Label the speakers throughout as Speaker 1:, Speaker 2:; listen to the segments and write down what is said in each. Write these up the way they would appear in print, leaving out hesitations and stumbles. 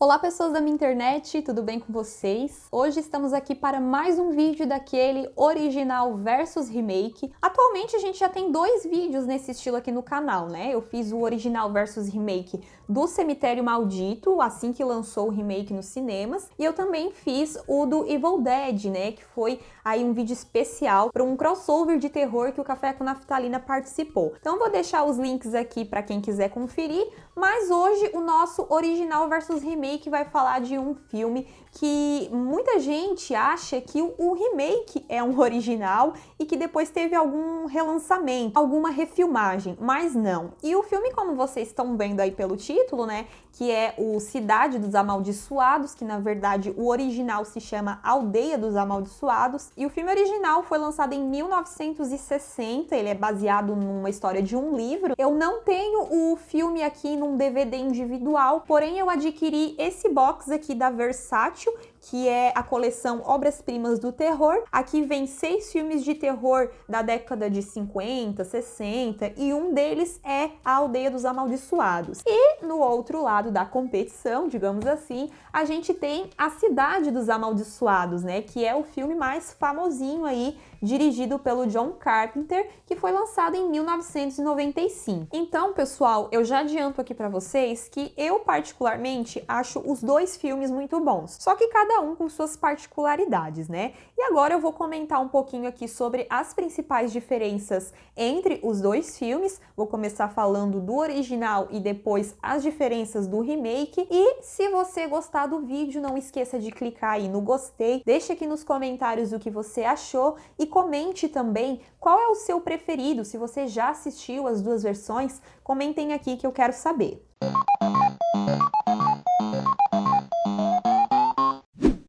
Speaker 1: Olá pessoas da minha internet, tudo bem com vocês? Hoje estamos aqui para mais um vídeo daquele original versus remake. Atualmente a gente já tem dois vídeos nesse estilo aqui no canal, né? Eu fiz o original versus remake do Cemitério Maldito, assim que lançou o remake nos cinemas, e eu também fiz o do Evil Dead, né? Que foi aí um vídeo especial para um crossover de terror que o Café com Naftalina participou. Então vou deixar os links aqui para quem quiser conferir, mas hoje o nosso original versus remake vai falar de um filme que muita gente acha que o remake é um original e que depois teve algum relançamento, alguma refilmagem, mas não. E o filme, como vocês estão vendo aí pelo título, né, que é o Cidade dos Amaldiçoados, que na verdade o original se chama Aldeia dos Amaldiçoados, e o filme original foi lançado em 1960, ele é baseado numa história de um livro. Eu não tenho o filme aqui num DVD individual, porém eu adquiri esse box aqui da Versátil, que é a coleção Obras-Primas do Terror. Aqui vem 6 filmes de terror da década de 50, 60 e um deles é A Aldeia dos Amaldiçoados. E no outro lado da competição, digamos assim, a gente tem A Cidade dos Amaldiçoados, né, que é o filme mais famosinho aí, dirigido pelo John Carpenter, que foi lançado em 1995. Então, pessoal, eu já adianto aqui para vocês que eu particularmente acho os dois filmes muito bons, só que cada um com suas particularidades, né? E agora eu vou comentar um pouquinho aqui sobre as principais diferenças entre os dois filmes. Vou começar falando do original e depois as diferenças do remake. E se você gostar do vídeo, não esqueça de clicar aí no gostei, deixa aqui nos comentários o que você achou e comente também qual é o seu preferido. Se você já assistiu as duas versões, comentem aqui que eu quero saber.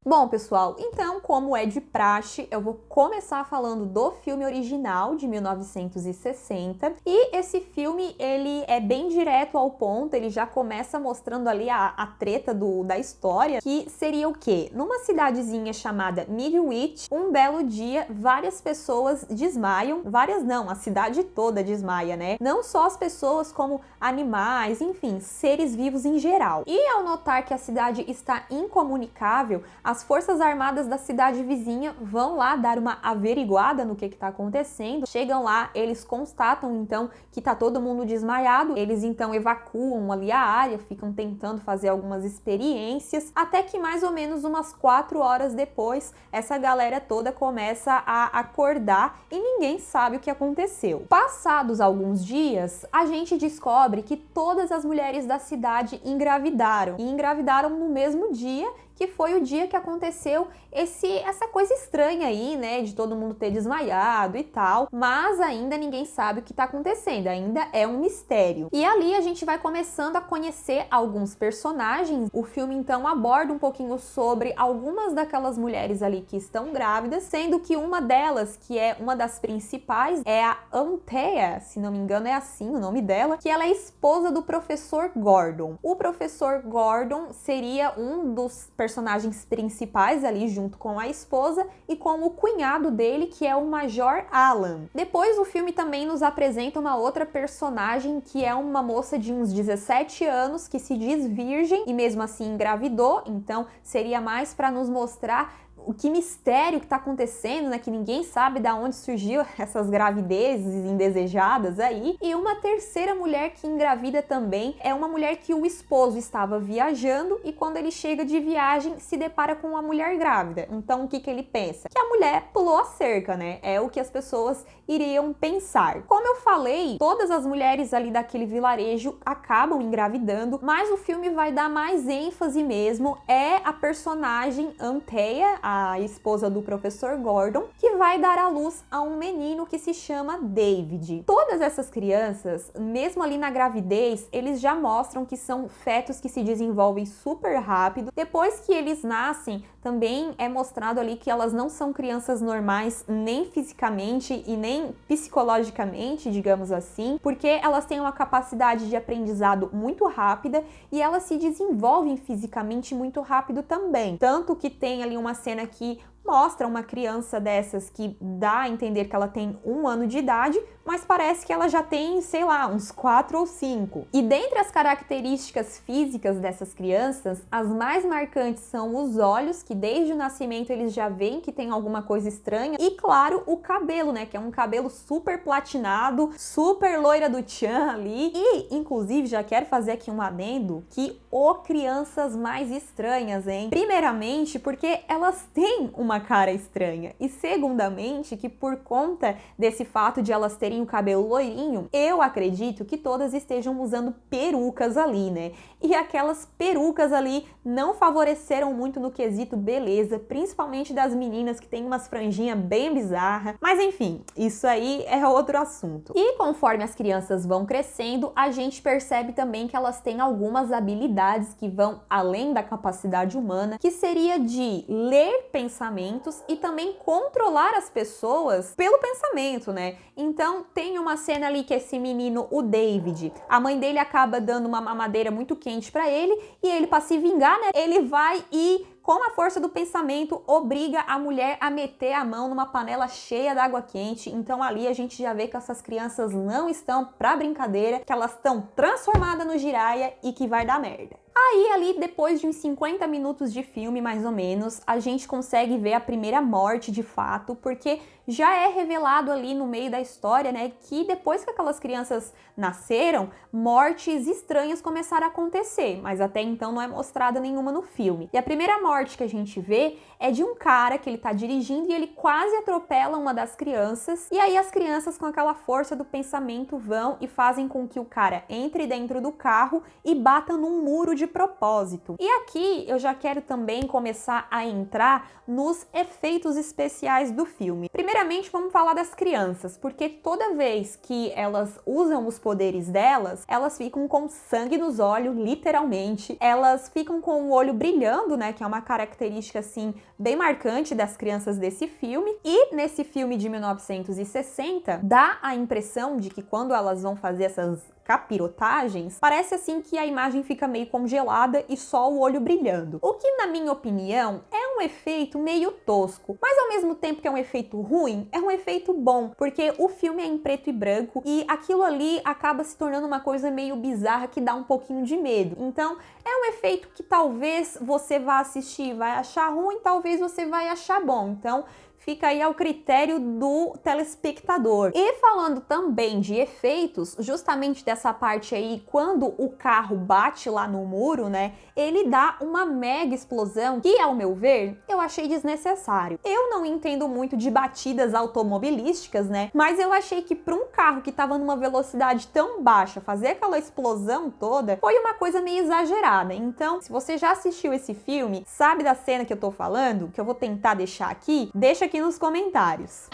Speaker 1: Bom, pessoal, então, como é de praxe, eu vou começar falando do filme original de 1960. E esse filme, ele é bem direto ao ponto, ele já começa mostrando ali a treta da história, que seria o quê? Numa cidadezinha chamada Midwich, um belo dia, várias pessoas desmaiam, várias não, a cidade toda desmaia, né? Não só as pessoas, como animais, enfim, seres vivos em geral. E ao notar que a cidade está incomunicável, as forças armadas da cidade vizinha vão lá dar uma averiguada no que está acontecendo. Chegam lá, eles constatam então que tá todo mundo desmaiado. Eles então evacuam ali a área, ficam tentando fazer algumas experiências, até que mais ou menos umas 4 horas depois, essa galera toda começa a acordar e ninguém sabe o que aconteceu. Passados alguns dias, a gente descobre que todas as mulheres da cidade engravidaram, e engravidaram no mesmo dia, que foi o dia que aconteceu essa coisa estranha aí, né, de todo mundo ter desmaiado e tal, mas ainda ninguém sabe o que tá acontecendo, ainda é um mistério. E ali a gente vai começando a conhecer alguns personagens. O filme então aborda um pouquinho sobre algumas daquelas mulheres ali que estão grávidas, sendo que uma delas, que é uma das principais, é a Anthea, se não me engano é assim o nome dela, que ela é esposa do professor Gordon. O professor Gordon seria um dos personagens principais ali junto com a esposa e com o cunhado dele, que é o Major Alan. Depois o filme também nos apresenta uma outra personagem, que é uma moça de uns 17 anos que se diz virgem e mesmo assim engravidou, então seria mais para nos mostrar o que mistério que tá acontecendo, né? Que ninguém sabe de onde surgiu essas gravidezes indesejadas aí. E uma terceira mulher que engravida também é uma mulher que o esposo estava viajando e quando ele chega de viagem se depara com uma mulher grávida. Então o que ele pensa? Que a mulher pulou a cerca, né? É o que as pessoas iriam pensar. Como eu falei, todas as mulheres ali daquele vilarejo acabam engravidando, mas o filme vai dar mais ênfase mesmo é a personagem Anthea, a esposa do professor Gordon, que vai dar à luz a um menino que se chama David. Todas essas crianças, mesmo ali na gravidez, eles já mostram que são fetos que se desenvolvem super rápido. Depois que eles nascem, também é mostrado ali que elas não são crianças normais, nem fisicamente e nem psicologicamente, digamos assim, porque elas têm uma capacidade de aprendizado muito rápida e elas se desenvolvem fisicamente muito rápido também. Tanto que tem ali uma cena que mostra uma criança dessas que dá a entender que ela tem 1 ano de idade, mas parece que ela já tem, sei lá, uns 4 ou 5. E dentre as características físicas dessas crianças, as mais marcantes são os olhos, que desde o nascimento eles já veem que tem alguma coisa estranha, e claro, o cabelo, né, que é um cabelo super platinado, super loira do tchan ali. E, inclusive, já quero fazer aqui um adendo que crianças mais estranhas, hein? Primeiramente, porque elas têm uma cara estranha, e segundamente, que por conta desse fato de elas terem o cabelo loirinho, eu acredito que todas estejam usando perucas ali, né? E aquelas perucas ali não favoreceram muito no quesito beleza, principalmente das meninas que têm umas franjinhas bem bizarras. Mas enfim, isso aí é outro assunto. E conforme as crianças vão crescendo, a gente percebe também que elas têm algumas habilidades que vão além da capacidade humana, que seria de ler pensamentos e também controlar as pessoas pelo pensamento, né? Então tem uma cena ali que esse menino, o David, a mãe dele acaba dando uma mamadeira muito quente pra ele, e ele, pra se vingar, né, ele vai e com a força do pensamento, obriga a mulher a meter a mão numa panela cheia d'água quente. Então ali a gente já vê que essas crianças não estão pra brincadeira, que elas estão transformadas no Jiraiya e que vai dar merda. Aí ali, depois de uns 50 minutos de filme, mais ou menos, a gente consegue ver a primeira morte de fato, porque já é revelado ali no meio da história, né, que depois que aquelas crianças nasceram, mortes estranhas começaram a acontecer, mas até então não é mostrada nenhuma no filme. E a primeira morte que a gente vê é de um cara que ele tá dirigindo e ele quase atropela uma das crianças, e aí as crianças, com aquela força do pensamento, vão e fazem com que o cara entre dentro do carro e bata num muro de propósito. E aqui eu já quero também começar a entrar nos efeitos especiais do filme. Primeiramente, vamos falar das crianças, porque toda vez que elas usam os poderes delas, elas ficam com sangue nos olhos, literalmente. Elas ficam com o olho brilhando, né, que é uma característica assim bem marcante das crianças desse filme. E nesse filme de 1960, dá a impressão de que quando elas vão fazer essas capirotagens, parece assim que a imagem fica meio congelada e só o olho brilhando. O que, na minha opinião, é um efeito meio tosco, mas ao mesmo tempo que é um efeito ruim, é um efeito bom, porque o filme é em preto e branco e aquilo ali acaba se tornando uma coisa meio bizarra que dá um pouquinho de medo. Então, é um efeito que talvez você vá assistir e vai achar ruim, talvez você vai achar bom. Então, fica aí ao critério do telespectador. E falando também de efeitos, justamente dessa parte aí, quando o carro bate lá no muro, né, ele dá uma mega explosão que, ao meu ver, eu achei desnecessário. Eu não entendo muito de batidas automobilísticas, né, mas eu achei que para um carro que tava numa velocidade tão baixa, fazer aquela explosão toda, foi uma coisa meio exagerada. Então, se você já assistiu esse filme, sabe da cena que eu tô falando, que eu vou tentar deixar aqui, deixa aqui nos comentários.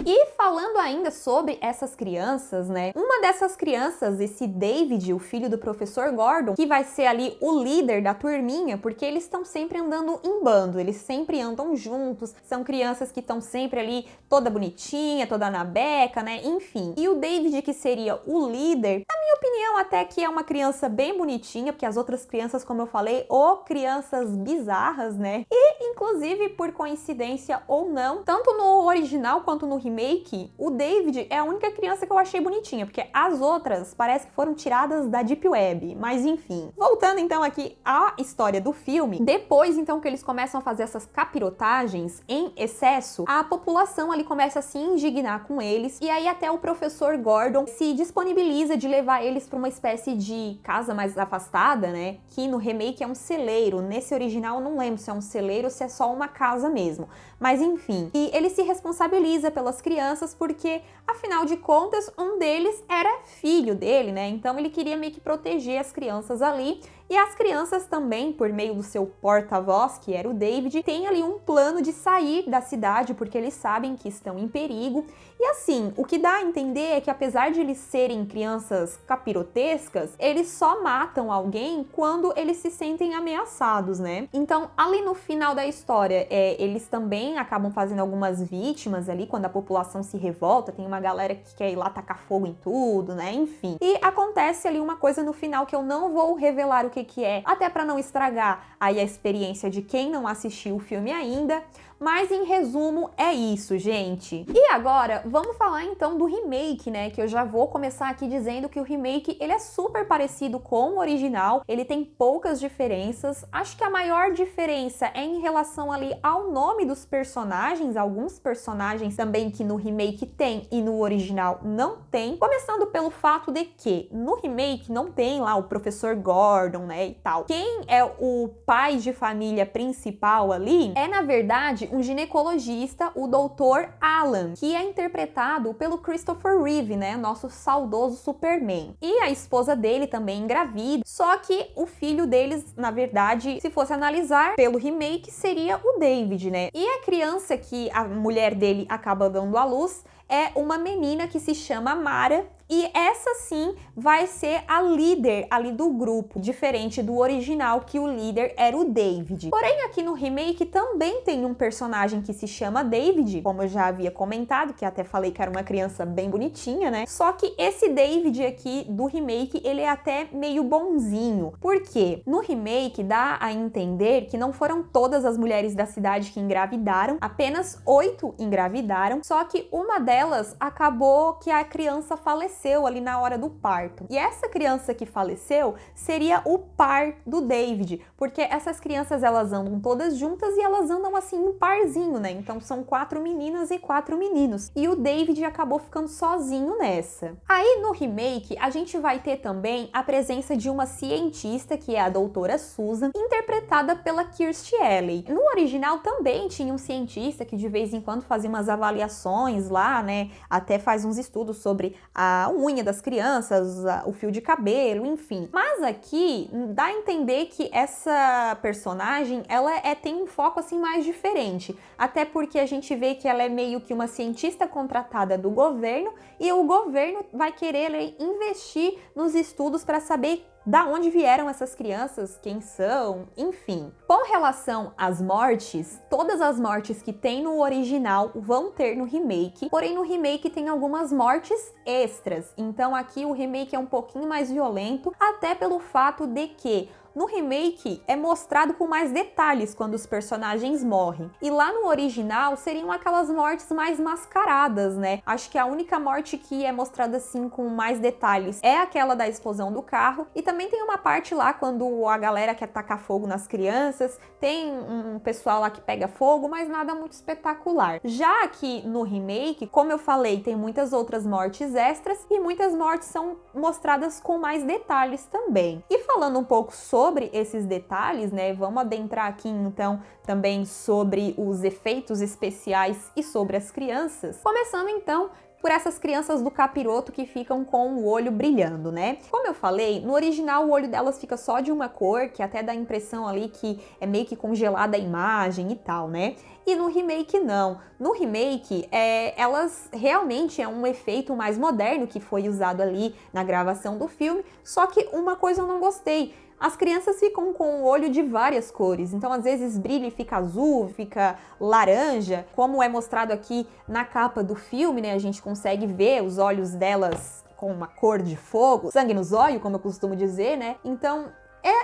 Speaker 1: E falando ainda sobre essas crianças, né? Uma dessas crianças, esse David, o filho do professor Gordon, que vai ser ali o líder da turminha, porque eles estão sempre andando em bando, eles sempre andam juntos, são crianças que estão sempre ali toda bonitinha, toda na beca, né? Enfim. E o David, que seria o líder, na minha opinião, até que é uma criança bem bonitinha, porque as outras crianças, como eu falei, crianças bizarras, né? E, inclusive, por coincidência ou não, tanto no original quanto no remake, o David é a única criança que eu achei bonitinha, porque as outras parece que foram tiradas da Deep Web, mas enfim. Voltando então aqui à história do filme, depois então que eles começam a fazer essas capirotagens em excesso, a população ali começa a se indignar com eles, e aí até o professor Gordon se disponibiliza de levar eles para uma espécie de casa mais afastada, né, que no remake é um celeiro, nesse original eu não lembro se é um celeiro ou se é só uma casa mesmo, mas enfim. E ele se responsabiliza pelas crianças porque, afinal de contas, um deles era filho dele, né? Então ele queria meio que proteger as crianças ali. E as crianças também, por meio do seu porta-voz, que era o David, tem ali um plano de sair da cidade porque eles sabem que estão em perigo. E assim, o que dá a entender é que apesar de eles serem crianças capirotescas, eles só matam alguém quando eles se sentem ameaçados, né? Então, ali no final da história, eles também acabam fazendo algumas vítimas ali quando a população se revolta, tem uma galera que quer ir lá tacar fogo em tudo, né? Enfim. E acontece ali uma coisa no final que eu não vou revelar o que que é, até para não estragar aí a experiência de quem não assistiu o filme ainda. Mas em resumo é isso, gente. E agora vamos falar então do remake, né? Que eu já vou começar aqui dizendo que o remake ele é super parecido com o original, ele tem poucas diferenças. Acho que a maior diferença é em relação ali ao nome dos personagens, alguns personagens também que no remake tem e no original não tem. Começando pelo fato de que no remake não tem lá o professor Gordon, né, e tal. Quem é o pai de família principal ali é, na verdade, um ginecologista, o Dr. Alan, que é interpretado pelo Christopher Reeve, né, nosso saudoso Superman. E a esposa dele também engravida, só que o filho deles, na verdade, se fosse analisar pelo remake, seria o David, né? E a criança que a mulher dele acaba dando à luz é uma menina que se chama Mara, e essa sim vai ser a líder ali do grupo, diferente do original que o líder era o David. Porém, aqui no remake também tem um personagem que se chama David, como eu já havia comentado, que até falei que era uma criança bem bonitinha, né? Só que esse David aqui do remake, ele é até meio bonzinho. Por quê? No remake dá a entender que não foram todas as mulheres da cidade que engravidaram, apenas 8 engravidaram, só que uma delas acabou que a criança faleceu ali na hora do parto. E essa criança que faleceu seria o par do David, porque essas crianças elas andam todas juntas e elas andam assim em parzinho, né? Então são 4 meninas e 4 meninos. E o David acabou ficando sozinho nessa. Aí no remake a gente vai ter também a presença de uma cientista que é a doutora Susan, interpretada pela Kirstie Alley. No original também tinha um cientista que de vez em quando fazia umas avaliações lá, né? Até faz uns estudos sobre a unha das crianças, o fio de cabelo, enfim. Mas aqui dá a entender que essa personagem, ela tem um foco assim mais diferente, até porque a gente vê que ela é meio que uma cientista contratada do governo e o governo vai querer investir nos estudos para saber da onde vieram essas crianças, quem são, enfim. Com relação às mortes, todas as mortes que tem no original vão ter no remake, porém no remake tem algumas mortes extras. Então aqui o remake é um pouquinho mais violento, até pelo fato de que no remake é mostrado com mais detalhes quando os personagens morrem. E lá no original seriam aquelas mortes mais mascaradas, né? Acho que a única morte que é mostrada assim com mais detalhes é aquela da explosão do carro. E também tem uma parte lá quando a galera quer tacar fogo nas crianças. Tem um pessoal lá que pega fogo, mas nada muito espetacular. Já aqui no remake, como eu falei, tem muitas outras mortes extras e muitas mortes são mostradas com mais detalhes também. E falando um pouco sobre esses detalhes, né, vamos adentrar aqui então também sobre os efeitos especiais e sobre as crianças. Começando então por essas crianças do capiroto que ficam com o olho brilhando, né? Como eu falei, no original o olho delas fica só de uma cor, que até dá a impressão ali que é meio que congelada a imagem e tal, né? E no remake não. No remake, elas realmente é um efeito mais moderno que foi usado ali na gravação do filme, só que uma coisa eu não gostei. As crianças ficam com o olho de várias cores, então às vezes brilha e fica azul, fica laranja, como é mostrado aqui na capa do filme, né? A gente consegue ver os olhos delas com uma cor de fogo, sangue nos olhos, como eu costumo dizer, né? Então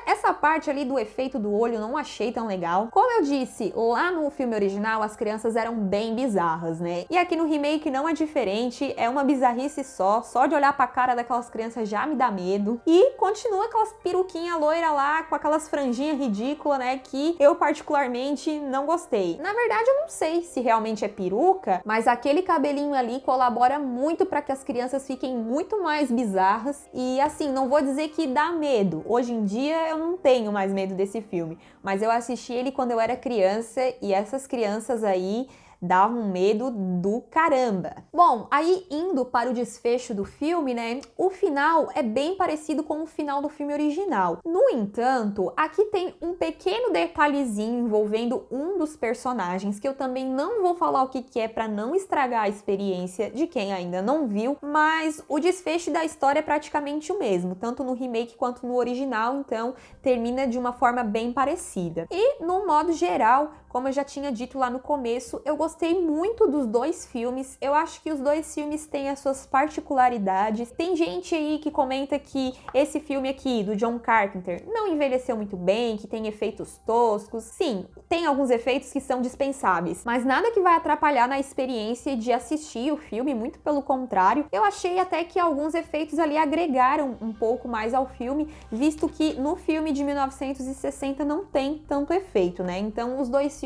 Speaker 1: essa parte ali do efeito do olho eu não achei tão legal. Como eu disse, lá no filme original as crianças eram bem bizarras, né? E aqui no remake não é diferente, é uma bizarrice só de olhar pra cara daquelas crianças já me dá medo. E continua aquelas peruquinhas loira lá, com aquelas franjinhas ridículas, né? Que eu particularmente não gostei. Na verdade eu não sei se realmente é peruca, mas aquele cabelinho ali colabora muito para que as crianças fiquem muito mais bizarras. E assim, não vou dizer que dá medo. Hoje em dia eu não tenho mais medo desse filme, mas eu assisti ele quando eu era criança e essas crianças aí davam medo do caramba. Bom, aí indo para o desfecho do filme, né, o final é bem parecido com o final do filme original. No entanto, aqui tem um pequeno detalhezinho envolvendo um dos personagens, que eu também não vou falar o que é para não estragar a experiência de quem ainda não viu, mas o desfecho da história é praticamente o mesmo, tanto no remake quanto no original, então termina de uma forma bem parecida. E, no modo geral, Como eu já tinha dito lá no começo, eu gostei muito dos dois filmes. Eu acho que os dois filmes têm as suas particularidades. Tem gente aí que comenta que esse filme aqui, do John Carpenter, não envelheceu muito bem, que tem efeitos toscos. Sim, tem alguns efeitos que são dispensáveis, mas nada que vai atrapalhar na experiência de assistir o filme, muito pelo contrário. Eu achei até que alguns efeitos ali agregaram um pouco mais ao filme, visto que no filme de 1960 não tem tanto efeito, né? Então os dois filmes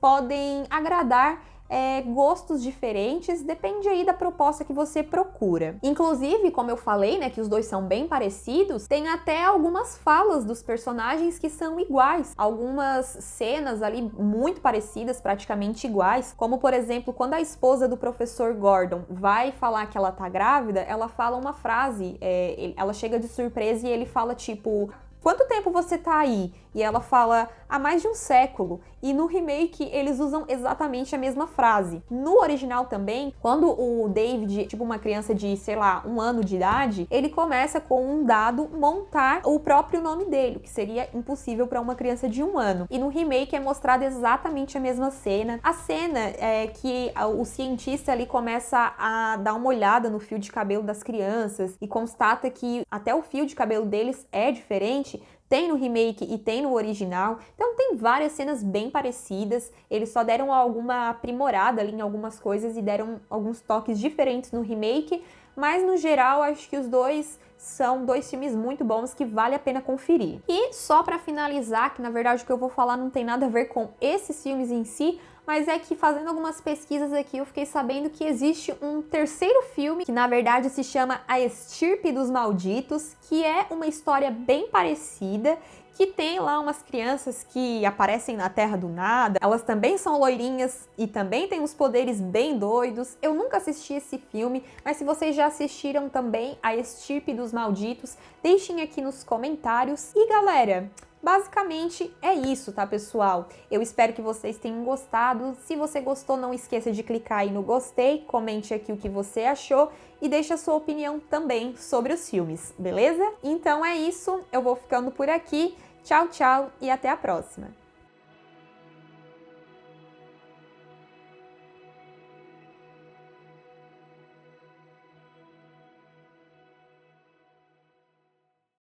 Speaker 1: podem agradar gostos diferentes, depende aí da proposta que você procura. Inclusive, como eu falei, né, que os dois são bem parecidos, tem até algumas falas dos personagens que são iguais, algumas cenas ali muito parecidas, praticamente iguais, como por exemplo, quando a esposa do professor Gordon vai falar que ela tá grávida, ela fala uma frase, ela chega de surpresa e ele fala tipo: quanto tempo você tá aí? E ela fala, há mais de um século. E no remake eles usam exatamente a mesma frase. No original também, quando o David, tipo uma criança de, sei lá, 1 ano de idade, ele começa com um dado montar o próprio nome dele, que seria impossível para uma criança de 1 ano. E no remake é mostrada exatamente a mesma cena. A cena é que o cientista ali começa a dar uma olhada no fio de cabelo das crianças e constata que até o fio de cabelo deles é diferente. Tem no remake e tem no original, então tem várias cenas bem parecidas, eles só deram alguma aprimorada ali em algumas coisas e deram alguns toques diferentes no remake, mas no geral acho que os dois são dois filmes muito bons que vale a pena conferir. E só para finalizar, que na verdade o que eu vou falar não tem nada a ver com esses filmes em si, mas é que fazendo algumas pesquisas aqui eu fiquei sabendo que existe um terceiro filme que na verdade se chama A Estirpe dos Malditos, que é uma história bem parecida, que tem lá umas crianças que aparecem na Terra do nada, elas também são loirinhas e também têm uns poderes bem doidos. Eu nunca assisti esse filme, mas se vocês já assistiram também A Estirpe dos Malditos, deixem aqui nos comentários. E galera, basicamente é isso, tá, pessoal? Eu espero que vocês tenham gostado. Se você gostou, não esqueça de clicar aí no gostei, comente aqui o que você achou e deixe a sua opinião também sobre os filmes, beleza? Então é isso, eu vou ficando por aqui. Tchau, tchau e até a próxima!